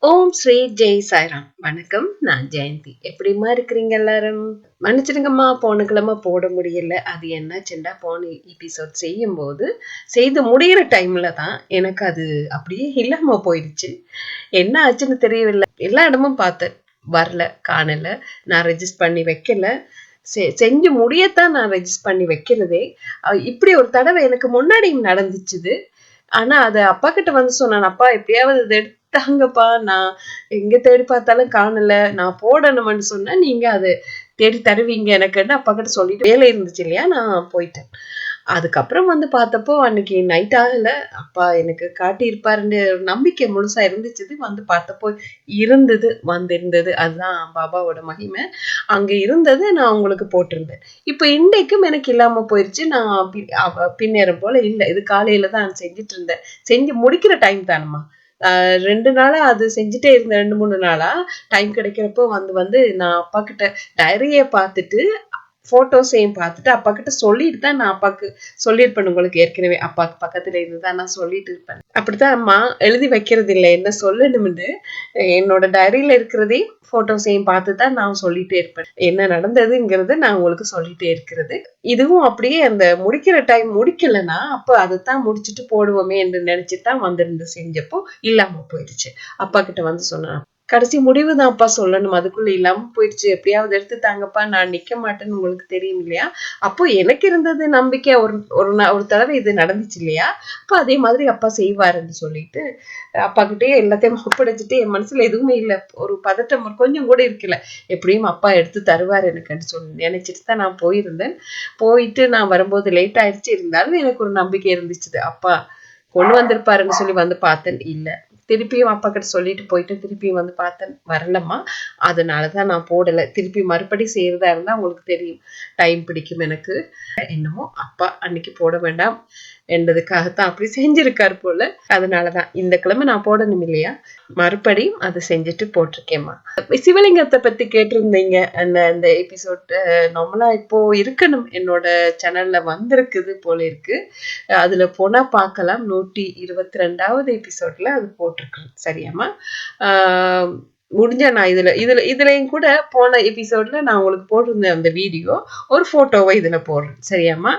ஓம் ஸ்ரீ ஜெய் சாய்ராம். வணக்கம், நான் ஜெயந்தி. எப்படிமா இருக்கிறீங்க எல்லாரும்? மன்னிச்சிடுங்கம்மா, போன கிழமை போட முடியல. அது என்னாச்சுண்டா, போன எபிசோட் செய்து முடிகிற டைம்ல தான் எனக்கு அது அப்படியே இல்லாம போயிடுச்சு. என்ன ஆச்சுன்னு தெரியவில்லை. எல்லா இடமும் பார்த்தேன், வரல, காணல. நான் ரெஜிஸ்டர் பண்ணி வைக்கல. செஞ்சு முடியத்தான் நான் ரெஜிஸ்டர் பண்ணி வைக்கிறதே. இப்படி ஒரு தடவை எனக்கு முன்னாடியும் நடந்துச்சுது. ஆனா அத அப்பா கிட்ட வந்து சொன்னான், அப்பா எப்படியாவது இதை எடுத்தாங்கப்பா, நான் எங்க தேடி பார்த்தாலும் காணல, நான் போடணும்னு சொன்னா நீங்க அதை தேடி தருவீங்க எனக்குன்னு அப்பா கிட்ட சொல்லிட்டு வேலை இருந்துச்சு இல்லையா, நான் போயிட்டேன். அதுக்கப்புறம் வந்து பார்த்தப்போ அன்னைக்கு நைட் ஆகல, அப்பா எனக்கு காட்டியிருப்பாருன்னு நம்பிக்கை முழுசா இருந்துச்சு. வந்து பார்த்தப்போ வந்திருந்தது. அதுதான் பாபாவோட மகிமை. அங்க இருந்தது, நான் உங்களுக்கு போட்டிருந்தேன். இப்ப இன்றைக்கும் எனக்கு இல்லாம போயிருச்சு. நான் பின்னேறம் போல இல்ல. இது காலையில தான் செஞ்சுட்டு இருந்தேன். செஞ்சு முடிக்கிற டைம் தானம்மா. 2 நாளா அது செஞ்சுட்டே இருந்தேன். 2, 3 நாளா டைம் கிடைக்கிறப்போ வந்து நான் அப்பா கிட்ட டைரியை பார்த்துட்டு போட்டோஸையும் பார்த்துட்டு அப்பா கிட்ட சொல்லிட்டு தான் நான் அப்பாக்கு சொல்லியிருப்பேன். உங்களுக்கு ஏற்கனவே அப்பாக்கு பக்கத்துல இருந்துதான் நான் சொல்லிட்டு இருப்பேன். அப்படித்தான் அம்மா எழுதி வைக்கிறது இல்லை, என்ன சொல்லணும்னு என்னோட டைரியில இருக்கிறதையும் போட்டோஸையும் பார்த்து தான் நான் சொல்லிட்டே இருப்பேன். என்ன நடந்ததுங்கிறத நான் உங்களுக்கு சொல்லிட்டே இருக்கிறது. இதுவும் அப்படியே அந்த முடிக்கிற டைம் முடிக்கலன்னா அப்ப அதைத்தான் முடிச்சுட்டு போடுவோமே என்று நினைச்சுதான் வந்திருந்து செஞ்சப்போ இல்லாம போயிடுச்சு. அப்பா கிட்ட வந்து சொன்னேன், கடைசி முடிவு தான் அப்பா சொல்லணும், அதுக்குள்ள இல்லாம போயிடுச்சு, எப்படியாவது எடுத்து தாங்கப்பா, நான் நிக்க மாட்டேன்னு உங்களுக்கு தெரியும் இல்லையா. அப்போ எனக்கு இருந்தது நம்பிக்கை, ஒரு தடவை இது நடந்துச்சு இல்லையா, அப்ப அதே மாதிரி அப்பா செய்வாருன்னு சொல்லிட்டு அப்பா கிட்டயே எல்லாத்தையும் ஒப்படைச்சிட்டு என் மனசுல எதுவுமே இல்லை, ஒரு பதட்டம் கொஞ்சம் கூட இருக்கல. எப்படியும் அப்பா எடுத்து தருவார் எனக்குன்னு சொல்லி நினைச்சிட்டு தான் நான் போயிருந்தேன். போயிட்டு நான் வரும்போது லேட் ஆயிடுச்சு, இருந்தாலும் எனக்கு ஒரு நம்பிக்கை இருந்துச்சு, அப்பா கொண்டு வந்திருப்பாருன்னு சொல்லி வந்து பார்த்தேன். இல்ல, திருப்பியும் அப்பா கிட்ட சொல்லிட்டு போயிட்டு திருப்பியும் வந்து பார்த்தேன், வரலம்மா. அதனாலதான் நான் போடல. திருப்பி மறுபடி செய்யறதா இருந்தா உங்களுக்கு தெரியும், டைம் பிடிக்கும் எனக்கு. என்னமோ அப்பா அன்னைக்கு போட வேண்டாம் என்பதுக்காகத்தான் அப்படி செஞ்சிருக்காரு போல. அதனாலதான் இந்த கிழமை நான் போடணும் இல்லையா, மறுபடியும் அதை செஞ்சுட்டு போட்டிருக்கேம்மா. சிவலிங்கத்தை பத்தி கேட்டிருந்தீங்க. அந்த எபிசோட் நார்மலா இப்போ இருக்கணும், என்னோட சேனல்ல வந்திருக்குது போல இருக்கு. அதுல போனா பார்க்கலாம். 122வது எபிசோட்ல அது போட்டிருக்கு. சரியாமா? முடிஞ்சா நான் இதுலயும் கூட போன எபிசோட்ல நான் உங்களுக்கு போட்டிருந்தேன் அந்த வீடியோ, ஒரு போட்டோவை இதுல போடுறேன். சரியாமா?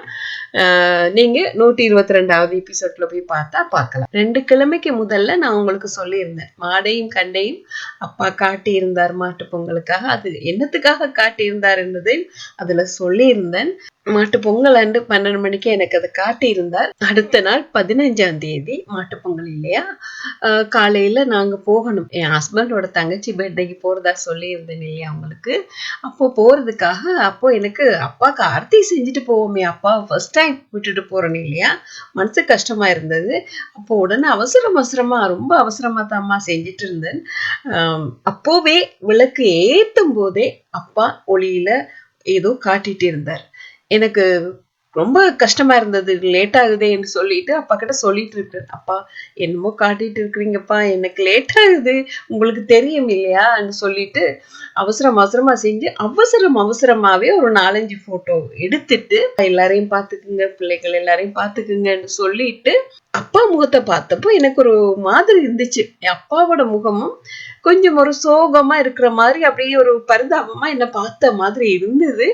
நீங்க 122வது எபிசோட்ல போய் பார்த்தா பார்க்கலாம். 2 கிழமைக்கு முதல்ல நான் உங்களுக்கு சொல்லியிருந்தேன், மாடையும் கண்டையும் அப்பா காட்டி இருந்தார் மாட்டு பொங்கலுக்காக. அது என்னத்துக்காக காட்டி இருந்தார் என்பதை அதுல சொல்லியிருந்தேன். மாட்டு பொங்கல் அன்று 12 மணிக்கு எனக்கு அதை காட்டி இருந்தார். அடுத்த நாள் 15ஆம் தேதி மாட்டு பொங்கல் இல்லையா, காலையில நாங்க போகணும். என் ஹஸ்பண்டோட தங்கச்சி பர்த்டேக்கு போறதா சொல்லி இருந்தேன் இல்லையா உங்களுக்கு. அப்போ போறதுக்காக அப்போ எனக்கு அப்பாவுக்கு ஆர்த்தி செஞ்சுட்டு போவோமே, அப்பா ஃபர்ஸ்ட் டைம் விட்டுட்டு போறேன்னு இல்லையா, மனசு கஷ்டமா இருந்தது. அப்போ உடனே அவசரமா ரொம்ப அவசரமா தான்மா செஞ்சுட்டு இருந்தேன். அப்போவே விளக்கு ஏத்தும் போதே அப்பா ஒளியில ஏதோ காட்டிட்டு இருந்தார். எனக்கு ரொம்ப கஷ்டமா இருந்தது, லேட் ஆகுதே என்று சொல்லிட்டு அப்பா கிட்ட சொல்லிட்டு இருக்கேன், அப்பா என்னமோ காட்டிட்டு இருக்கிறீங்கப்பா, எனக்கு லேட் ஆகுது, உங்களுக்கு தெரியும் இல்லையான்னு சொல்லிட்டு அவசரமா செஞ்சு அவசரமாவே ஒரு 4-5 போட்டோ எடுத்துட்டு எல்லாரையும் பாத்துக்குங்க, பிள்ளைகள் எல்லாரையும் பாத்துக்குங்கன்னு சொல்லிட்டு அப்பா முகத்தை பார்த்தப்போ எனக்கு ஒரு மாதிரி இருந்துச்சு. அப்பாவோட முகமும் கொஞ்சம் ஒரு சோகமா இருக்கிற மாதிரி, அப்படியே ஒரு பரிதாபமா என்ன பார்த்த மாதிரி இருந்தது.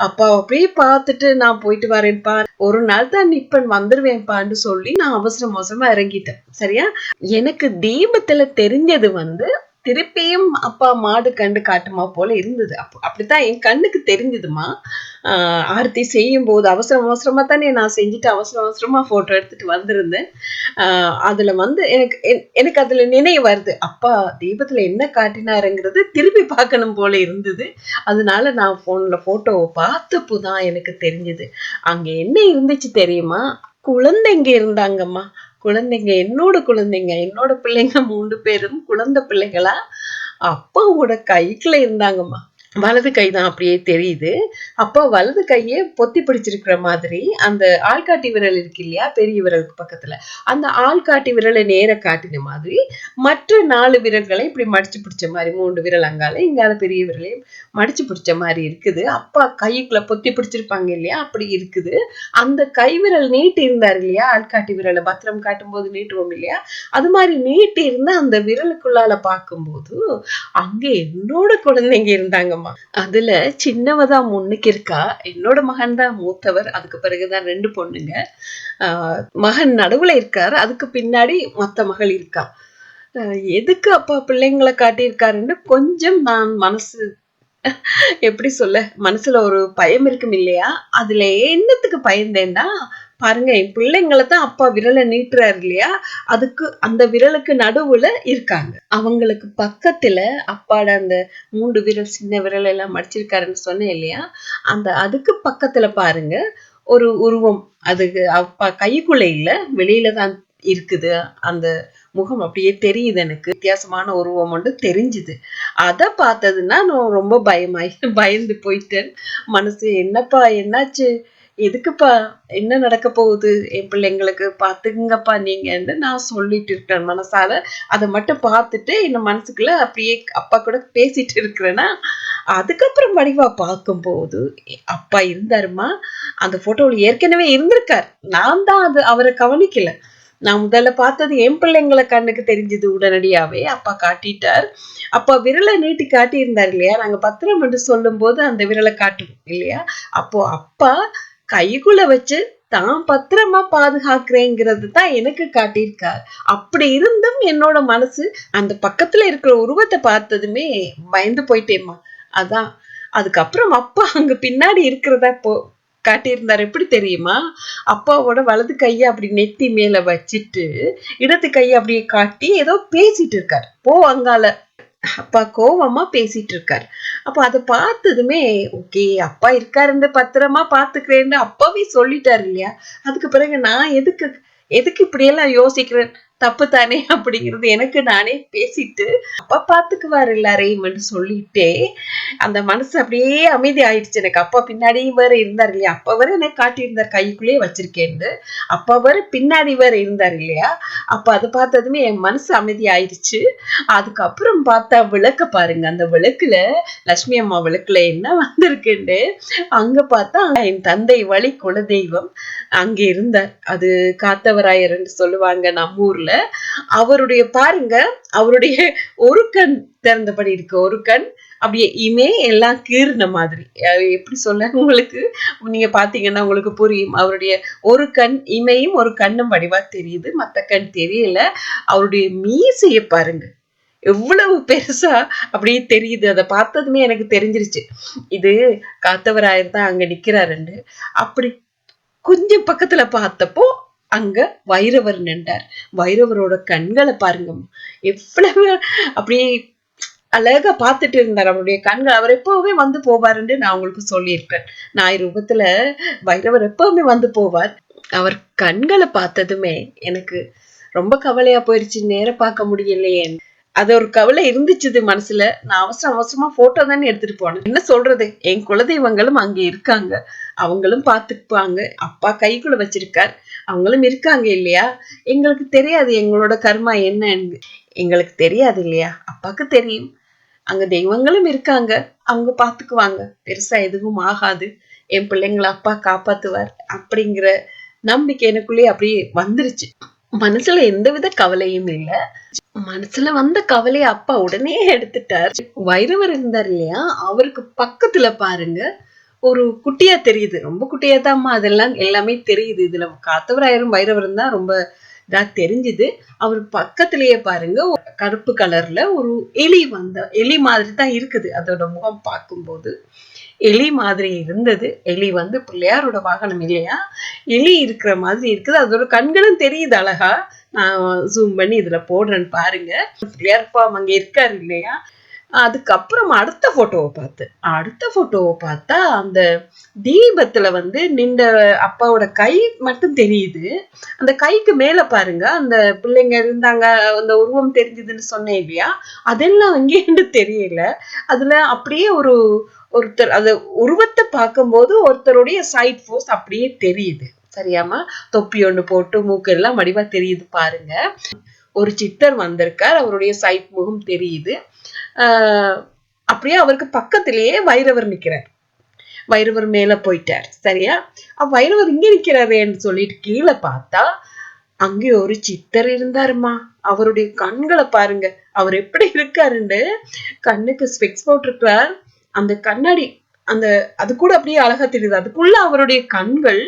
அப்பா அப்படியே பார்த்துட்டு, நான் போயிட்டு வரேன்ப்பா, ஒரு நாள் தான் நிப்பன், வந்துருவேன்ப்பான்னு சொல்லி நான் அவசரமா இறங்கிட்டேன். சரியா? எனக்கு தீபத்துல தெரிஞ்சது திருப்பியும் அப்பா மாடு கண்டு காட்டுமா போல இருந்தது. அப்படித்தான் என் கண்ணுக்கு தெரிஞ்சதுமா. ஆர்த்தி செய்யும் போது அவசரமா தானே நான் செஞ்சுட்டு அவசரமா போட்டோ எடுத்துட்டு வந்திருந்தேன். அதுல எனக்கு அதுல நினைவு வருது, அப்பா தீபத்துல என்ன காட்டினாருங்கிறது திருப்பி பார்க்கணும் போல இருந்தது. அதனால நான் போன்ல போட்டோவை பார்த்தப்போதான் எனக்கு தெரிஞ்சது. அங்க என்ன இருந்துச்சு தெரியுமா, குழந்தைங்க இருந்தாங்கம்மா. குழந்தைங்க, என்னோட பிள்ளைங்க 3 பேரும் குழந்தை பிள்ளைகளா அப்பாவோட கைக்குள்ள இருந்தாங்கம்மா. வலது கை தான் அப்படியே தெரியுது. அப்போ வலது கையை பொத்தி பிடிச்சிருக்கிற மாதிரி அந்த ஆள்காட்டி விரல் இருக்கு இல்லையா, பெரிய விரலுக்கு பக்கத்துல, அந்த ஆள்காட்டி விரலை நேர காட்டின மாதிரி மற்ற 4 விரல்களை இப்படி மடிச்சு பிடிச்ச மாதிரி, 3 விரல் அங்கால இங்கால பெரிய விரலையும் மடிச்சு பிடிச்ச மாதிரி இருக்குது. அப்பா கைக்குள்ள பொத்தி பிடிச்சிருப்பாங்க இல்லையா, அப்படி இருக்குது. அந்த கை விரல் நீட்டி இருந்தார் இல்லையா, ஆள்காட்டி விரலை பத்திரம் காட்டும் போது நீட்டுவோம் இல்லையா, அது மாதிரி நீட்டி இருந்த அந்த விரலுக்குள்ளால பார்க்கும்போது அங்க என்னோட குழந்தைங்க இருந்தாங்கம்மா. அதுல சின்னவதான் முன்னுக்கு இருக்கா, என்னோட மகன் தான் மூத்தவர், அதுக்கு பிறகுதான் 2 பொண்ணுங்க. மகன் நடுவுல இருக்காரு, அதுக்கு பின்னாடி மொத்த மகள் இருக்கா. எதுக்கு அப்பா பிள்ளைங்களை காட்டியிருக்காருன்னு கொஞ்சம் நான் மனசு எப்படி சொல்ல, மனசுல ஒரு பயம் இருக்கும் இல்லையா. அதுல என்னத்துக்கு பயந்தேன்னா, பாருங்க என் பிள்ளைங்களை தான் அப்பா விரலை நீட்டுறாரு இல்லையா, அதுக்கு அந்த விரலுக்கு நடுவுல இருக்காங்க. அவங்களுக்கு பக்கத்துல அப்பாட அந்த 3 விரல் சின்ன விரல் எல்லாம் மடிச்சிருக்காருன்னு சொன்னேன் இல்லையா, அந்த அதுக்கு பக்கத்துல பாருங்க ஒரு உருவம். அதுக்கு அப்பா கைக்குள்ள இல்ல, வெளியில தான் இருக்குது. அந்த முகம் அப்படியே தெரியுது, எனக்கு வித்தியாசமான உருவம் ஒன்று தெரிஞ்சுது. அதை பார்த்ததுன்னா நான் ரொம்ப பயந்து போயிட்டேன். மனசு என்னப்பா என்னாச்சு, எதுக்குப்பா, என்ன நடக்க போகுது என் பிள்ளைங்களுக்கு, பாத்துங்கப்பா நீங்கன்னு நான் சொல்லிட்டு இருக்கேன் மனசால. அதை மட்டும் பார்த்துட்டு என்ன மனசுக்குள்ள அப்படியே அப்பா கூட பேசிட்டு இருக்கிறேன்னா, அதுக்கப்புறம் வடிவா பார்க்கும் போது அப்பா இருந்தாருமா. அந்த போட்டோவில் ஏற்கனவே இருந்திருக்கார், நான் தான் அது அவரை கவனிக்கல. நான் முதல்ல பார்த்தது என் பிள்ளைங்களை கண்ணுக்கு தெரிஞ்சது உடனடியாவே. அப்பா காட்டிட்டார். அப்பா விரலை நீட்டி காட்டியிருந்தார் இல்லையா, நாங்க பத்திரம் என்று சொல்லும் போது அந்த விரலை காட்டுவோம் இல்லையா, அப்போ அப்பா கைக்குள்ள வச்சு தான் பத்திரமா பாதுகாக்கிறேங்கிறது தான் எனக்கு காட்டியிருக்கார். அப்படி இருந்தும் என்னோட மனசு அந்த பக்கத்துல இருக்கிற உருவத்தை பார்த்ததுமே பயந்து போயிட்டேம்மா. அதான் அதுக்கப்புறம் அப்பா அங்க பின்னாடி இருக்கிறதா காட்டியிருந்தார். எப்படி தெரியுமா, அப்பாவோட வலது கையை அப்படி நெத்தி மேல வச்சுட்டு இடது கையை அப்படியே காட்டி ஏதோ பேசிட்டு இருக்காரு. அங்கால அப்பா கோவமா பேசிட்டு இருக்காரு. அப்ப அதை பார்த்ததுமே ஓகே, அப்பா இருக்காருன்னு பத்திரமா பாத்துக்கிறேன்னு அப்பாவே சொல்லிட்டாரு இல்லையா. அதுக்கு பிறகு நான் எதுக்கு இப்படியெல்லாம் யோசிக்கிறேன், தப்பு தானே அப்படிங்கிறது எனக்கு நானே பேசிட்டு அப்பா பாத்துக்குவாரு எல்லாரையும் சொல்லிட்டே அந்த மனசு அப்படியே அமைதி ஆயிடுச்சு எனக்கு. அப்பா பின்னாடியும் வேற இருந்தார் இல்லையா, அப்பா வேற எனக்கு காட்டியிருந்தார் கைக்குள்ளேயே வச்சிருக்கேன்னு, அப்பா வேற பின்னாடி வேற இருந்தார் இல்லையா. அப்ப அதை பார்த்ததுமே என் மனசு அமைதி ஆயிடுச்சு. அதுக்கப்புறம் பார்த்தா விளக்க பாருங்க, அந்த விளக்குல லட்சுமி அம்மா விளக்குல என்ன வந்திருக்குன்னு அங்க பார்த்தா என் தந்தை வழி குலதெய்வம் அங்க இருந்தார். அது காத்தவராயர்ன்னு சொல்லுவாங்க நம்ம ஊர்ல. அவருடைய பாருங்க, அவருடைய ஒரு கண் திறந்தபடி இருக்கு, ஒரு கண் அப்படியே இமே எல்லாம் கீறின மாதிரி. எப்படி சொல்ல உங்களுக்கு, நீங்க பாத்தீங்கன்னா உங்களுக்கு புரியும். அவருடைய ஒரு கண் இமையும் ஒரு கண்ணும் வடிவா தெரியுது, மத்த கண் தெரியல. அவருடைய மீசைய பாருங்க எவ்வளவு பெருசா அப்படியே தெரியுது. அதை பார்த்ததுமே எனக்கு தெரிஞ்சிருச்சு இது காத்தவராயர் தான் அங்க நிக்கிறாருன்னு. அப்படி கொஞ்சம் பக்கத்துல பார்த்தப்போ அங்க வைரவர் நின்றார். வைரவரோட கண்களை பாருங்க எவ்வளவு அப்படியே அழகா பார்த்துட்டு இருந்தார். அவருடைய கண்கள், அவர் எப்பவுமே வந்து போவாருன்னு நான் உங்களுக்கு சொல்லியிருப்பேன். ஞாயிறு ரூபத்துல வைரவர் எப்பவுமே வந்து போவார். அவர் கண்களை பார்த்ததுமே எனக்கு ரொம்ப கவலையா போயிருச்சு, நேரம் பார்க்க முடியலையே. அது ஒரு கவலை இருந்துச்சு மனசுல. நான் அவசரமா போட்டோ தானே எடுத்துட்டு போனேன். என்ன சொல்றது, என் குலதெய்வங்களும் அங்க இருக்காங்க, அவங்களும் பாத்துப்பாங்க. அப்பா கைக்குள்ள வச்சிருக்கார், அவங்களும் இருக்காங்க இல்லையா. எங்களுக்கு தெரியாது எங்களோட கர்மா என்னன்னு, எங்களுக்கு தெரியாது இல்லையா, அப்பாக்கு தெரியும். அங்க தெய்வங்களும் இருக்காங்க, அவங்க பாத்துக்குவாங்க, பெருசா எதுவும் ஆகாது, என் பிள்ளைங்களை அப்பா காப்பாத்துவார் அப்படிங்கிற நம்பிக்கை எனக்குள்ளேயே அப்படியே வந்துருச்சு. மனசுல எந்தவித கவலையும் இல்ல. மனசுல வந்த கவலையை அப்பா உடனே எடுத்துட்டார். வைரவர் இருந்தார் இல்லையா, அவருக்கு பக்கத்துல பாருங்க ஒரு குட்டியா தெரியுது, ரொம்ப குட்டியா தான்மா, அதெல்லாம் எல்லாமே தெரியுது. இதுல காத்தவராயரும் வைரவரும் தான் ரொம்ப இதா தெரிஞ்சுது. அவர் பக்கத்திலேயே பாருங்க கருப்பு கலர்ல ஒரு எலி மாதிரி தான் இருக்குது. அதோட முகம் பார்க்கும்போது எலி மாதிரி இருந்தது. எலி பிள்ளையாரோட வாகனம் இல்லையா, எலி இருக்கிற மாதிரி இருக்குது. அதோட கண்களும் தெரியுது அழகா. நான் ஜூம் பண்ணி இதுல போடுறேன்னு பாருங்க. பிள்ளையார் பாவம் அங்க இருக்காரு இல்லையா, அதுக்கப்புறம் அடுத்த போட்டோவை பார்த்தா அந்த தீபத்துல நின்ற அப்பாவோட கை மட்டும் தெரியுது. அந்த கைக்கு மேல பாருங்க அந்த பிள்ளைங்க இருந்தாங்க, அந்த உருவம் தெரிஞ்சதுன்னு சொன்னேன் இல்லையா, அதெல்லாம் அங்கேன்னு தெரியல. அதுல அப்படியே ஒருத்தர் அந்த உருவத்தை பார்க்கும்போது ஒருத்தருடைய சைட் போஸ் அப்படியே தெரியுது. சரியாமா? தொப்பி ஒண்ணு போட்டு மூக்கு எல்லாம் வடிவா தெரியுது பாருங்க. ஒரு சித்தர் வந்திருக்கார், அவருடைய சைட் முகம் தெரியுது. அப்படியே அவருக்கு பக்கத்திலேயே வைரவர் நிக்கிறார். வைரவர் மேல போயிட்டார். சரியா? வைரவர் இங்க நிக்கிறாரேன்னு சொல்லிட்டு கீழே பார்த்தா அங்கே ஒரு சித்தர் இருந்தாருமா. அவருடைய கண்களை பாருங்க, அவர் எப்படி இருக்காருன்னு. கண்ணுக்கு ஸ்பெக்ஸ் போட்டிருக்கிறார். அந்த கண்ணாடி அது கூட அப்படியே அழகா தெரியுது. அதுக்குள்ள அவருடைய கண்கள்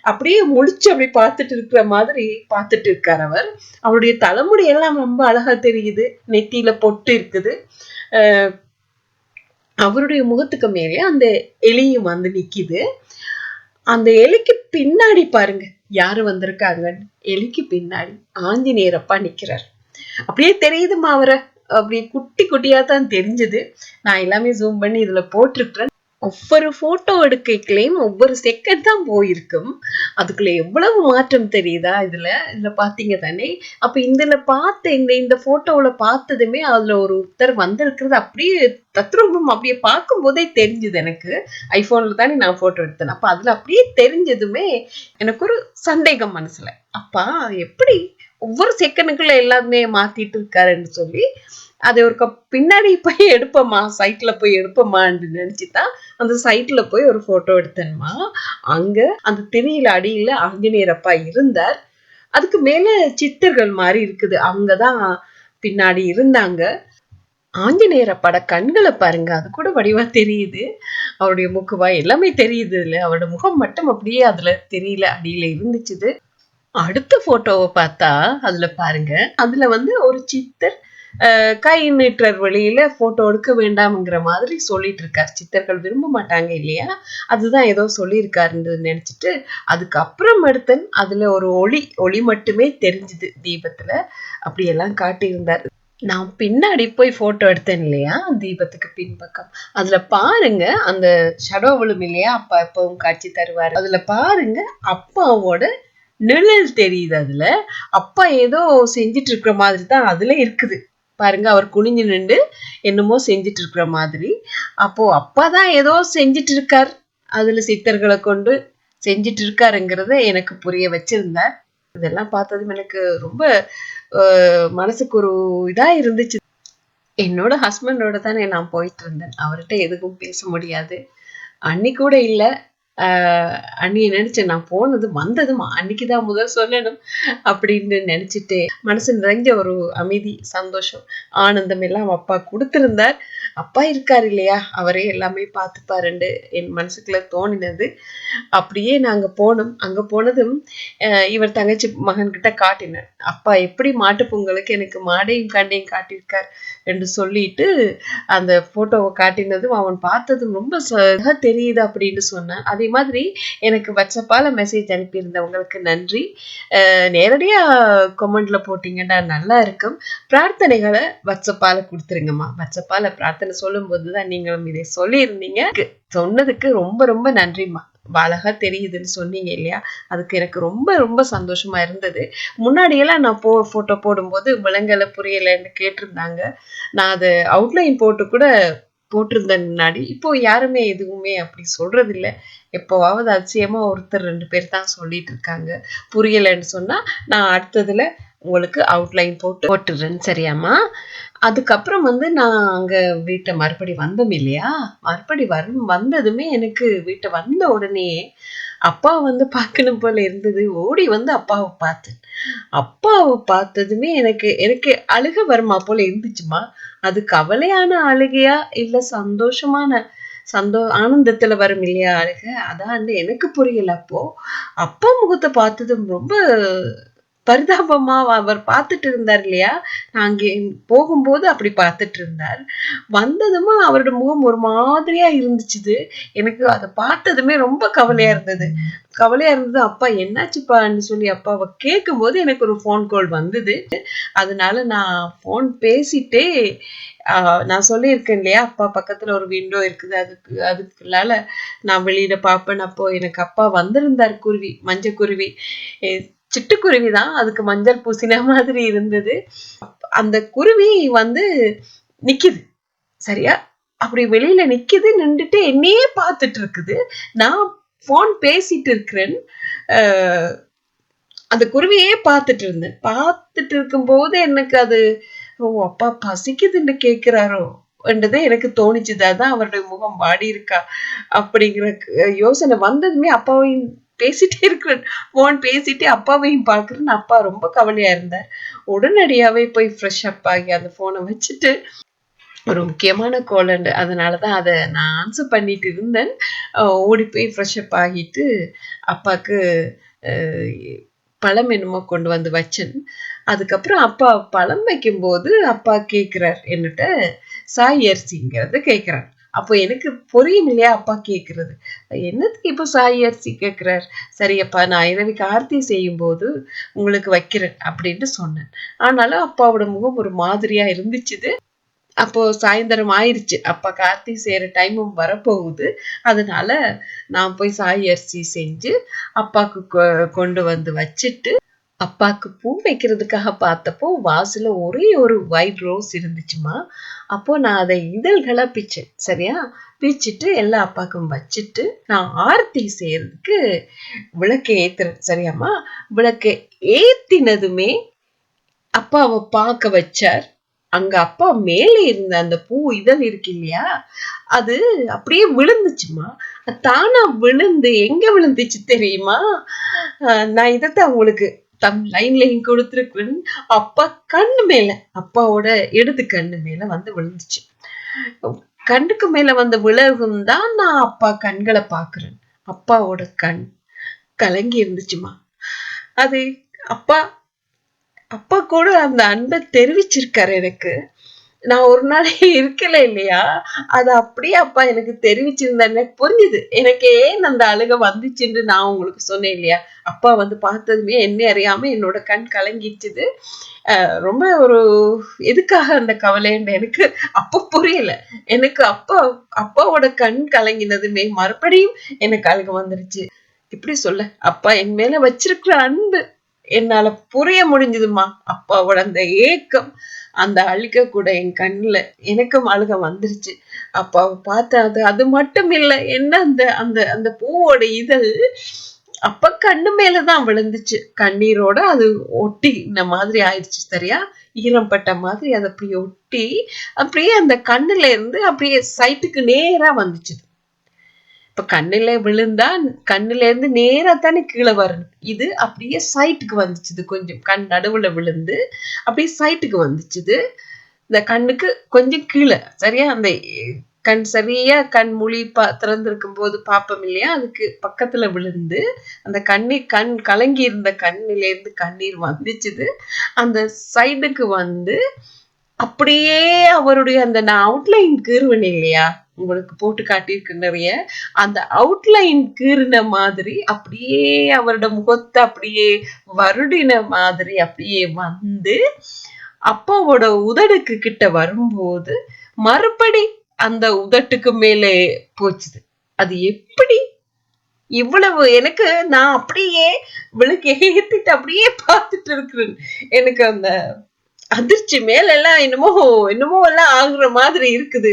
அப்படியே முழிச்சு அப்படி பார்த்துட்டு இருக்கிற மாதிரி பார்த்துட்டு இருக்கார் அவர். அவருடைய தலைமுடி எல்லாம் ரொம்ப அழகா தெரியுது. நெத்தியில பொட்டு இருக்குது. அவருடைய முகத்துக்கு மேலே அந்த எலியும் நிக்குது. அந்த எலிக்கு பின்னாடி பாருங்க யாரு வந்திருக்காங்கன்னு. எலிக்கு பின்னாடி ஆஞ்சநேயரப்பா நிக்கிறார். அப்படியே தெரியுதுமா அவரை. அப்படியே குட்டி குட்டியா தான் தெரிஞ்சது. நான் எல்லாமே ஜூம் பண்ணி இதுல போட்டிருக்கிறேன். ஒவ்வொரு போட்டோ எடுக்கலையும் ஒவ்வொரு செகண்ட் தான் போயிருக்கும். அதுக்குள்ள எவ்வளவு மாற்றம் தெரியுதா இதுல பாத்தீங்க தானே. அப்ப இதுல பார்த்த இந்த போட்டோல பார்த்ததுமே அதுல ஒருத்தர் வந்திருக்கிறது அப்படியே தத்ரூபம் அப்படியே பார்க்கும் போதே தெரிஞ்சது எனக்கு. ஐபோன்ல தானே நான் போட்டோ எடுத்தேன். அப்ப அதுல அப்படியே தெரிஞ்சதுமே எனக்கு ஒரு சந்தேகம் மனசுல, அப்பா எப்படி ஒவ்வொரு செகண்டுக்குள்ள எல்லாமே மாத்திட்டு இருக்காருன்னு சொல்லி அதை ஒரு பின்னாடி போய் எடுப்போமா, சைட்ல போய் எடுப்போமான்னு நினைச்சுதான் அந்த சைட்ல போய் ஒரு போட்டோ எடுத்தேன்மா. அங்க அந்த திரையில அடியில ஆஞ்சநேயரப்பா இருந்தார். அதுக்கு மேல சித்தர்கள் மாதிரி இருக்குது, அவங்கதான் பின்னாடி இருந்தாங்க. ஆஞ்சநேயரப்பாட கண்களை பாருங்க, அது கூட வடிவா தெரியுது. அவருடைய முக்குவாய் எல்லாமே தெரியுது. இல்ல அவரோட முகம் மட்டும் அப்படியே அதுல தெரியல, அடியில இருந்துச்சு. அடுத்த போட்டோவை பார்த்தா அதுல பாருங்க, அதுல ஒரு சித்தர் கை நீட்டுற வழியில போட்டோ எடுக்க வேண்டாம்ங்கிற மாதிரி சொல்லிட்டு இருக்காரு. சித்தர்கள் விரும்ப மாட்டாங்க இல்லையா, அதுதான் ஏதோ சொல்லியிருக்காருன்னு நினைச்சிட்டு அதுக்கப்புறம் எடுத்தேன். அதுல ஒரு ஒளி மட்டுமே தெரிஞ்சுது தீபத்துல. அப்படியெல்லாம் காட்டியிருந்தார். நான் பின்னாடி போய் போட்டோ எடுத்தேன் இல்லையா தீபத்துக்கு பின்பக்கம், அதுல பாருங்க அந்த ஷடோ விழும் இல்லையா, அப்பா எப்பவும் காட்சி தருவாரு. அதுல பாருங்க அப்பாவோட நிழல் தெரியுது. அதுல அப்பா ஏதோ செஞ்சிட்டு இருக்கிற மாதிரி தான் அதுல இருக்குது பாருங்க. அவர் குனிஞ்சு நின்று என்னமோ செஞ்சிட்டு இருக்கிற மாதிரி. அப்போ அப்பாதான் ஏதோ செஞ்சிட்டு இருக்கார், அதுல சித்தர்களை கொண்டு செஞ்சிட்டு இருக்காருங்கிறத எனக்கு புரிய வச்சிருந்தார். இதெல்லாம் பார்த்ததும் எனக்கு ரொம்ப மனசுக்கு ஒரு இதா இருந்துச்சு. என்னோட ஹஸ்பண்டோட தானே நான் போயிட்டு இருந்தேன், அவர்கிட்ட எதுக்கும் பேச முடியாது. அன்னி கூட இல்லை. அன்னியை நினைச்சேன், நான் போனது வந்ததும் அன்னைக்குதான் முதல் சொல்லணும் அப்படின்னு நினைச்சிட்டு மனசு நிறைஞ்ச ஒரு அமைதி, சந்தோஷம், ஆனந்தம் எல்லாம் அப்பா கொடுத்திருந்தார். அப்பா இருக்காரு இல்லையா, அவரே எல்லாமே பார்த்துப்பாருண்டு என் மனசுக்குள்ள தோணினது. அப்படியே நாங்க போனோம். அங்க போனதும் இவர் தங்கச்சி மகன்கிட்ட காட்டினார், அப்பா எப்படி மாட்டு பொங்கலுக்கு எனக்கு மாடையும் கண்டையும் காட்டியிருக்கார் என்று சொல்லிட்டு அந்த போட்டோவை காட்டினதும் அவன் பார்த்ததும் ரொம்ப தெரியுது அப்படின்னு சொன்னான். அதே மாதிரி எனக்கு வாட்ஸ்அப்பால மெசேஜ் அனுப்பியிருந்தவங்களுக்கு நன்றி. நேரடியா கமெண்ட்ல போட்டீங்கன்னா நல்லா இருக்கும். பிரார்த்தனைகளை வாட்ஸ்அப்பால கொடுத்துருங்கம்மா. வாட்ஸ்அப்பால பிரார்த்தனை சொல்லும் போதுதான் நீங்களும் இதை சொல்லியிருந்தீங்க. சொன்னதுக்கு ரொம்ப ரொம்ப நன்றிம்மா. அழகா தெரியுதுன்னு சொன்னீங்க இல்லையா, அதுக்கு எனக்கு ரொம்ப ரொம்ப சந்தோஷமா இருந்தது. முன்னாடியெல்லாம் நான் போட்டோ போடும்போது விலங்கலை புரியலைன்னு கேட்டிருந்தாங்க. நான் அதை அவுட்லைன் போட்டு கூட போட்டிருந்தேன் முன்னாடி. இப்போ யாருமே எதுவுமே அப்படி சொல்றது இல்லை. எப்போவாவது அதிசயமா ஒருத்தர் 2 பேர் தான் சொல்லிட்டு இருக்காங்க. புரியலைன்னு சொன்னா நான் அடுத்ததுல உங்களுக்கு அவுட்லைன் போட்டுடுறேன். சரியாமா? அதுக்கப்புறம் நான் அங்க வீட்டை மறுபடி வந்தோம் இல்லையா, மறுபடி வந்ததுமே எனக்கு வீட்டை வந்த உடனே அப்பா பார்க்கணும் போல இருந்தது. ஓடி அப்பாவை பார்த்தேன். அப்பாவை பார்த்ததுமே எனக்கு அழுக வருமா போல இருந்துச்சுமா. அது கவலையான அழுகையா இல்ல சந்தோஷமான ஆனந்தத்துல வரும் இல்லையா அழுக, அதான் எனக்கு புரியல. அப்போ அப்பா முகத்தை பார்த்ததும் ரொம்ப பரிதாபமா அவர் பார்த்துட்டு இருந்தார் இல்லையா, நான் அங்கே போகும்போது அப்படி பார்த்துட்டு இருந்தார். வந்ததுமா அவரோட முகம் ஒரு மாதிரியா இருந்துச்சு. எனக்கு அதை பார்த்ததுமே ரொம்ப கவலையா இருந்தது. அப்பா என்னாச்சுப்பான்னு சொல்லி அப்பாவை கேட்கும்போது எனக்கு ஒரு ஃபோன் கால் வந்தது. அதனால நான் ஃபோன் பேசிட்டே நான் சொல்லியிருக்கேன் இல்லையா, அப்பா பக்கத்துல ஒரு விண்டோ இருக்குது, அதுக்குள்ளால நான் வெளியில பார்ப்பேன். அப்போ எனக்கு அப்பா வந்திருந்தார். குருவி, மஞ்சள் குருவி, சிட்டுக்குருவி தான், அதுக்கு மஞ்சள் பூசின மாதிரி இருந்தது. அந்த குருவி வந்து நிக்குது சரியா, அப்படி வெளியில நிக்குது, நின்றுட்டு என்னையே பார்த்துட்டு இருக்குது. நான் போன் பேசிட்டு இருக்கிறேன், அந்த குருவியே பார்த்துட்டு இருந்தேன். பார்த்துட்டு இருக்கும் போது எனக்கு அது, ஓ அப்பா பசிக்குதுன்னு கேட்கிறாரோ என்றது எனக்கு தோணிச்சுது. அதான் அவருடைய முகம் வாடி இருக்கா அப்படிங்கிற யோசனை வந்ததுமே அப்பாவையும் பேசிட்டே இருக்கிறேன், போன் பேசிட்டு அப்பாவையும் பார்க்கிறேன். அப்பா ரொம்ப கவலையா இருந்தார். உடனடியாவே போய் ஃப்ரெஷ் அப் ஆகி அந்த போனை வச்சுட்டு, ஒரு முக்கியமான கால், அதனாலதான் அதை நான் ஆன்சர் பண்ணிட்டு இருந்தேன். ஓடி போய் ஃப்ரெஷ் அப் ஆகிட்டு அப்பாக்கு பழம் என்னமோ கொண்டு வந்து வச்சேன். அதுக்கப்புறம் அப்பா பழம் வைக்கும்போது அப்பா கேட்கிறார் என்னட்ட, சாய் அரிசிங்கிறது கேட்கிறார். அப்போ எனக்கு புரியும் இல்லையா அப்பா கேட்கறது, என்னத்துக்கு இப்போ சாய் அரிசி கேட்கிறார். சரியப்பா, நான் இரவுக்கு ஆர்த்தி செய்யும் போது உங்களுக்கு வைக்கிறேன் அப்படின்ட்டு சொன்னேன். ஆனாலும் அப்பாவோட முகம் ஒரு மாதிரியா இருந்துச்சு. அப்போ சாயந்தரம் ஆயிடுச்சு, அப்பா கார்த்தி செய்யற டைமும் வரப்போகுது. அதனால நான் போய் சாய் அரிசி செஞ்சு அப்பாக்கு கொண்டு வந்து வச்சுட்டு, அப்பாக்கு பூ வைக்கிறதுக்காக பார்த்தப்போ வாசல ஒரே ஒரு ஒயிட் ரோஸ் இருந்துச்சுமா. அப்போ நான் அதை இதழ்களா பிச்சேன் சரியா, பிச்சுட்டு எல்லா அப்பாக்கும் வச்சுட்டு நான் ஆர்த்தி செய்யறதுக்கு விளக்கை ஏத்துறேன் சரியாம்மா. விளக்கை ஏத்தினதுமே அப்பாவை பார்க்க வச்சார். அங்க அப்பா மேலே இருந்த அந்த பூ இதழ் இருக்கு இல்லையா, அது அப்படியே விழுந்துச்சுமா. தானா விழுந்து எங்க விழுந்துச்சு தெரியுமா, நான் இதைத்தான் உங்களுக்கு லைன்லையும் கொடுத்துருக்கிறேன். அப்பா கண்ணு மேல, அப்பாவோட இடது கண்ணு மேல வந்து விழுந்துச்சு. கண்ணுக்கு மேல வந்து விலகும் தான் நான் அப்பா கண்களை பாக்குறேன். அப்பாவோட கண் கலங்கி இருந்துச்சுமா. அது அப்பா அப்பா கூட அந்த அன்பை தெரிவிச்சிருக்காரு எனக்கு. நான் ஒரு நாள் இருக்கல இல்லையா, அது அப்படியே அப்பா எனக்கு தெரிவிச்சிருந்தா எனக்கு புரிஞ்சுது. எனக்கு ஏன் அந்த அழுக வந்துச்சுன்னு நான் உங்களுக்கு சொன்னேன் இல்லையா. அப்பா வந்து பார்த்ததுமே என்ன அறியாம என்னோட கண் கலங்கிச்சுது. ரொம்ப ஒரு எதுக்காக அந்த கவலைன்னு எனக்கு அப்ப புரியல. எனக்கு அப்பாவோட கண் கலங்கினதுமே மறுபடியும் எனக்கு அழுக வந்துருச்சு. இப்படி சொல்ல, அப்பா என் மேல வச்சிருக்கிற அன்பு என்னால புரிய முடிஞ்சதுமா. அப்பாவோட அந்த ஏக்கம், அந்த அழுக கூட என் கண்ணுல எனக்கும் அழுக வந்துருச்சு. அப்பாவை பார்த்தா அது மட்டும் இல்லை, என்ன அந்த அந்த அந்த பூவோட இதழ் அப்ப கண்ணு மேலதான் விழுந்துச்சு. கண்ணீரோட அது ஒட்டி இந்த மாதிரி ஆயிடுச்சு சரியா, ஈரம் பட்ட மாதிரி அது அப்படியே ஒட்டி அப்படியே அந்த கண்ணுல இருந்து அப்படியே சைட்டுக்கு நேரா வந்துச்சு. இப்ப கண்ணுல விழுந்தா கண்ணுல இருந்து நேரா தானே கீழே வரணும். இது அப்படியே சைட்டுக்கு வந்துச்சுது, கொஞ்சம் கண் நடுவுல விழுந்து அப்படியே சைட்டுக்கு வந்துச்சுது. இந்த கண்ணுக்கு கொஞ்சம் கீழே சரியா, அந்த கண் சரியா கண் மொழி திறந்திருக்கும் போது பாப்போம் இல்லையா, அதுக்கு பக்கத்துல விழுந்து அந்த கண் கலங்கி இருந்த கண்ணில இருந்து கண்ணீர் வந்துச்சுது. அந்த சைடுக்கு வந்து அப்படியே அவருடைய அந்த நான் அவுட்லைன் கீறுவன் இல்லையா, உங்களுக்கு போட்டு காட்டியிருக்கு நிறைய, அந்த அவுட்லைன் கீறின மாதிரி அப்படியே அவரோட முகத்தை அப்படியே வருடின மாதிரி அப்படியே வந்து அப்பாவோட உதடுக்கு கிட்ட வரும்போது மறுபடி அந்த உதட்டுக்கு மேலே போச்சுது. அது எப்படி இவ்வளவு எனக்கு, நான் அப்படியே விளக்கு ஏத்திட்டு அப்படியே பார்த்துட்டு இருக்கிறேன். எனக்கு அந்த அதிர்ச்சி மேல எல்லாம் என்னமோ எல்லாம் ஆகுற மாதிரி இருக்குது.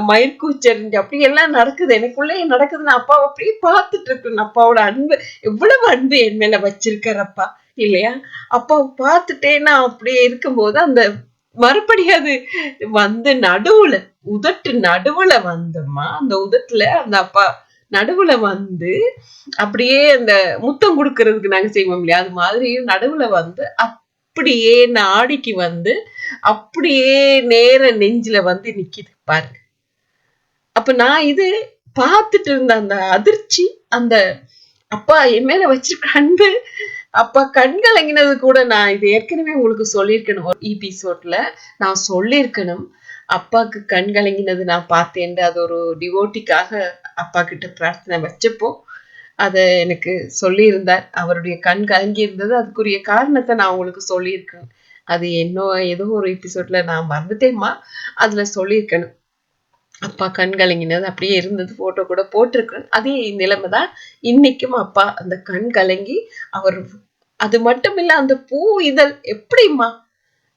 மயிர்கூச்சறிஞ்சு அப்படி எல்லாம் நடக்குது, எனக்குள்ளே நடக்குது. நான் அப்பாவை அப்படியே பார்த்துட்டு இருக்கேன். அப்பாவோட அன்பு, எவ்வளவு அன்பு என் மேல வச்சிருக்காரப்பா இல்லையா. அப்பாவை பார்த்துட்டேன்னா அப்படியே இருக்கும்போது அந்த மறுபடியும் அது வந்து நடுவுல, உதட்டு நடுவுல வந்துமா, அந்த உதட்டுல அந்த அப்பா நடுவுல வந்து அப்படியே அந்த முத்தம் கொடுக்கறதுக்கு நாங்க செய்வோம் இல்லையா, அது மாதிரி நடுவுல வந்து அப்படியே நாடிக்கு வந்து அப்படியே நேர நெஞ்சில வந்து நிக்குது பாருங்க. அப்ப நான் இது பார்த்துட்டு இருந்த அந்த அதிர்ச்சி, அந்த அப்பா என் மேல வச்சிருக்க அன்பு, அப்பா கண் கலங்கினது கூட நான் இது ஏற்கனவே உங்களுக்கு சொல்லியிருக்கணும். ஒரு எபிசோட்ல நான் சொல்லியிருக்கணும். அப்பாக்கு கண் கலங்கினது நான் பார்த்தேன். அது ஒரு டிவோட்டிக்காக அப்பா கிட்ட பிரார்த்தனை வச்சப்போ அத எனக்கு சொல்லியிருந்தார். அவருடைய கண் கலங்கி இருந்தது. அதுக்குரிய காரணத்தை நான் உங்களுக்கு சொல்லியிருக்கேன். அது ஏதோ ஒரு எபிசோட்ல நான் மறந்துட்டேம்மா. அதுல சொல்லியிருக்கணும். அப்பா கண் கலங்கினது அப்படியே இருந்தது. போட்டோ கூட போட்டிருக்கேன். அதே நிலைமை தான் இன்னைக்கும். அப்பா அந்த கண் கலங்கி அவர் அது மட்டும் இல்ல, அந்த பூ இதழ் எப்படிம்மா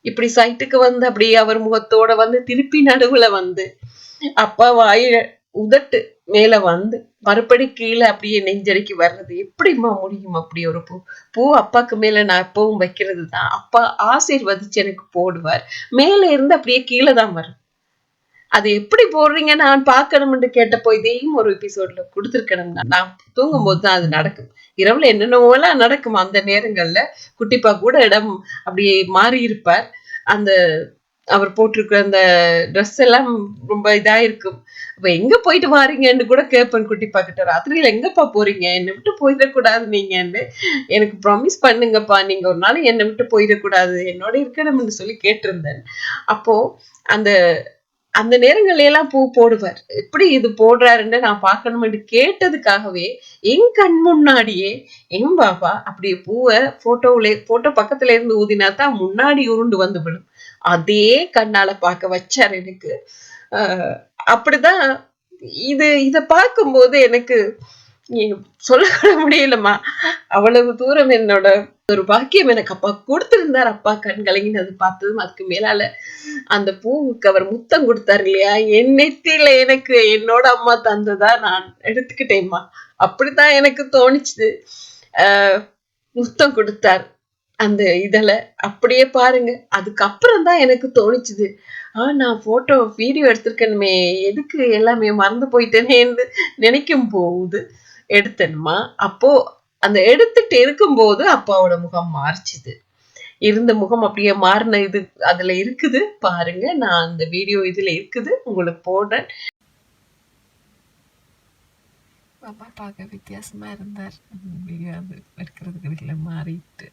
இப்படி சைட்டுக்கு வந்து அப்படியே அவர் முகத்தோட வந்து திருப்பி நடுவுல வந்து அப்பா வாயில உதட்டு மேல வந்து மறுபடி கீழே அப்படியே நெஞ்சரிக்கி வர்றது எப்படிம்மா முடியும்? அப்படி ஒரு பூ அப்பாக்கு மேல நான் எப்பவும் வைக்கிறது தான். அப்பா ஆசீர்வதிச்சு எனக்கு போடுவார். மேல இருந்து அப்படியே கீழே தான் வரும். அது எப்படி போடுறீங்க நான் பார்க்கணும்னு கேட்டப்போ இதையும் ஒரு எபிசோட்ல கொடுத்துருக்கணும். நான் தூங்கும் போது தான் அது நடக்கும். இரவுல என்னென்னவோலாம் நடக்கும். அந்த நேரங்கள்ல குட்டிப்பா கூட இடம் அப்படியே மாறி இருப்பார். அந்த அவர் போட்டிருக்கிற அந்த ட்ரெஸ் எல்லாம் ரொம்ப இதா இருக்கும். அப்ப எங்க போயிட்டு வாரீங்கன்னு கூட கேட்பேன் குட்டிப்பா கிட்ட. ராத்திரியில எங்கப்பா போறீங்க? என்னை விட்டு போயிடக்கூடாது நீங்கன்னு. எனக்கு ப்ராமிஸ் பண்ணுங்கப்பா, நீங்க ஒரு நாள் என்னை விட்டு போயிடக்கூடாது, என்னோட இருக்கணும்னு சொல்லி கேட்டிருந்தேன். அப்போ அந்த அந்த நேரங்கள்ல எல்லாம் பூ போடுவார். எப்படி இது போடுறாருன்னு நான் பார்க்கணும்னு கேட்டதுக்காகவே என் கண் முன்னாடியே என் பாப்பா அப்படியே பூவை போட்டோ பக்கத்துல இருந்து ஊதினா தான் முன்னாடி உருண்டு வந்து விடும். அதே கண்ணால பார்க்க வச்சார் எனக்கு. அப்படிதான் இத பார்க்கும்போது எனக்கு சொல்ல முடியலம்மா. அவ்வளவு தூரம் என்னோட ஒரு பாக்கியம் எனக்கு அப்பா கொடுத்திருந்தார். அப்பா கண் கலங்கினது பார்த்ததும் அதுக்கு மேலால அந்த பூவுக்கு அவர் முத்தம் கொடுத்தாரு இல்லையா, என் நெத்தியில எனக்கு என்னோட அம்மா தந்ததா நான் எடுத்துக்கிட்டேம்மா. அப்படித்தான் எனக்கு தோணிச்சுது. முத்தம் கொடுத்தார் அந்த இதழ. அப்படியே பாருங்க. அதுக்கப்புறம் தான் எனக்கு தோணிச்சுது, நான் போட்டோ வீடியோ எடுத்திருக்கணுமே, எதுக்கு எல்லாமே மறந்து போயிட்டேனேன்னு நினைக்கும் போது எடுத்தேன்மா. அப்போ அந்த எடுத்துட்டு இருக்கும்போது அப்பாவோட முகம் மாறிச்சுது. இருந்த முகம் அப்படியே மாறின இது அதுல இருக்குது பாருங்க. நான் அந்த வீடியோ இதுல இருக்குது, உங்களுக்கு போடுறேன். பாப்பா பார்க்க வித்தியாசமா இருந்தார். வீடியோ அது எடுக்கிறதுக்கு மாறிட்டு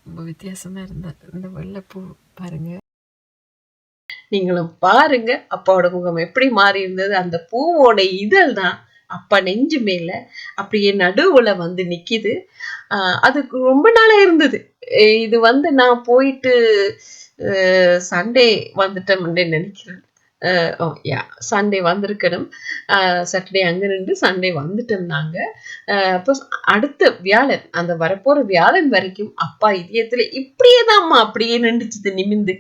ரொம்ப வித்தியாசமா இருந்தார். இந்த வெள்ளைப்பூ பாருங்க, நீங்களும் பாருங்க அப்பாவோட முகம் எப்படி மாறி இருந்தது. அந்த பூவோட இதழ் தான் அப்பா நெஞ்சு மேல அப்படியே நடுவுல வந்து நிக்குது. அதுக்கு ரொம்ப நாளா இருந்தது. இது வந்து நான் போயிட்டு சண்டே வந்துட்டோம்னு நினைக்கிறேன். சண்டே வந்திருக்கணும். சாட்டர்டே அங்க நின்று சண்டே வந்துட்டோம் நாங்க. அப்போ அடுத்த வியாழன், அந்த வரப்போற வியாழன் வரைக்கும் அப்பா இதயத்துல இப்படியேதான்மா அப்படியே நின்றுச்சு நிமிந்து.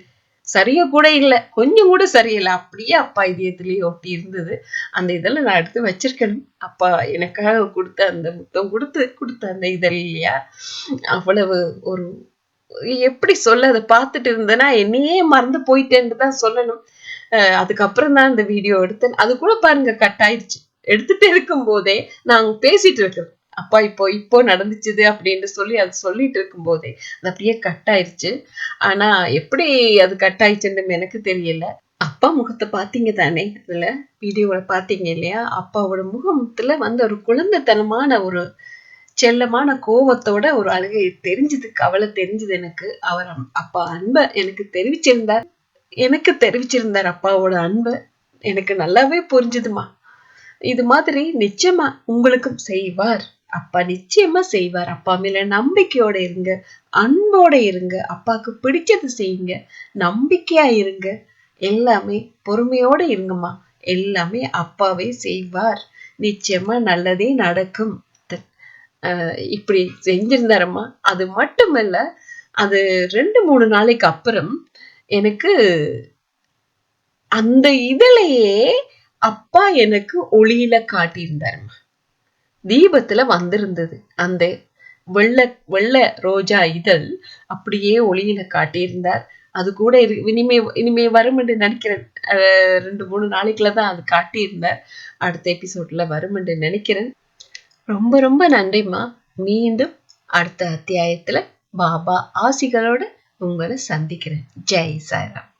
சரியா கூட இல்லை, கொஞ்சம் கூட சரியில்லை, அப்படியே அப்பா இதயத்திலேயே ஒட்டி இருந்தது. அந்த இதெல்லாம் நான் எடுத்து வச்சிருக்கணும். அப்பா எனக்காக கொடுத்த அந்த முத்தம் கொடுத்த அந்த இதழ் இல்லையா, அவ்வளவு ஒரு எப்படி சொல்ல, அதை பார்த்துட்டு இருந்தேன்னா என்னையே மறந்து போயிட்டேன்னு தான் சொல்லணும். அதுக்கப்புறம் தான் இந்த வீடியோ எடுத்தேன். அது கூட பாருங்க கட் ஆயிடுச்சு. எடுத்துட்டு இருக்கும் போதே நாங்க பேசிட்டு இருக்கோம், அப்பா இப்போ நடந்துச்சுது அப்படின்னு சொல்லி அது சொல்லிட்டு இருக்கும் போதே அது அப்படியே கட் ஆயிடுச்சு. ஆனா எப்படி அது கட் ஆயிடுச்சுன்னு எனக்கு தெரியல. அப்பா முகத்தை பாத்தீங்க தானே, அதுல வீடியோல பாத்தீங்க இல்லையா, அப்பாவோட முகத்துல வந்து ஒரு குழந்தைத்தனமான ஒரு செல்லமான கோவத்தோட ஒரு அழுகை தெரிஞ்சது, கவலை தெரிஞ்சது எனக்கு. அவர் அப்பா அன்பை எனக்கு தெரிவிச்சிருந்தார் அப்பாவோட அன்பை. எனக்கு நல்லாவே புரிஞ்சுதுமா. இது மாதிரி நிச்சயமா உங்களுக்கும் செய்வார். அப்பா நிச்சயமா செய்வார். அப்பா மேல நம்பிக்கையோட இருங்க, அன்போட இருங்க, அப்பாவுக்கு பிடிச்சது செய்யுங்க, நம்பிக்கையா இருங்க, எல்லாமே பொறுமையோட இருங்கம்மா. எல்லாமே அப்பாவே செய்வார். நிச்சயமா நல்லதே நடக்கும். இப்படி செஞ்சிருந்தாரம்மா. அது மட்டுமல்ல, அது 2-3 நாளைக்கு அப்புறம் எனக்கு அந்த இதழையே அப்பா எனக்கு ஒளியில காட்டியிருந்தாருமா. தீபத்துல வந்திருந்தது அந்த வெள்ளை ரோஜா இதழ் அப்படியே ஒளியில காட்டியிருந்தார். அது கூட இனிமே வரும் என்று நினைக்கிறேன். 2-3 நாளைக்குள்ளதான் அது காட்டியிருந்தார். அடுத்த எபிசோட்ல வரும் என்று நினைக்கிறேன். ரொம்ப ரொம்ப நன்றிம்மா. மீண்டும் அடுத்த அத்தியாயத்துல பாபா ஆசிகளோட உங்களை சந்திக்கிறேன். ஜெய் சாய்ராம்.